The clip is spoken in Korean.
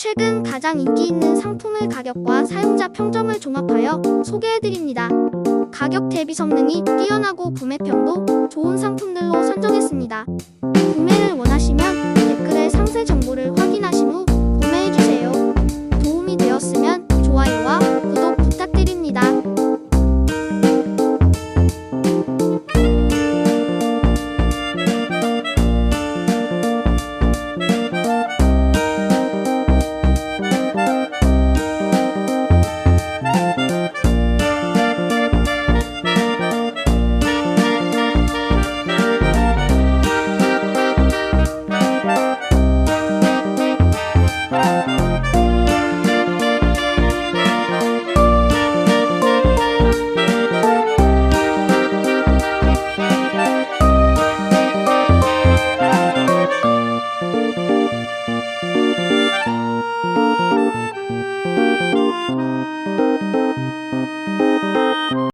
최근 가장 인기 있는 상품의 가격과 사용자 평점을 종합하여 소개해드립니다. 가격 대비 성능이 뛰어나고 구매평도 좋은 상품들로 선정했습니다. 구매를 원하시면 댓글에 상세 정보를 확인하신 후 구매해주세요. 도움이 되었으면 좋아요와 구독 부탁드립니다.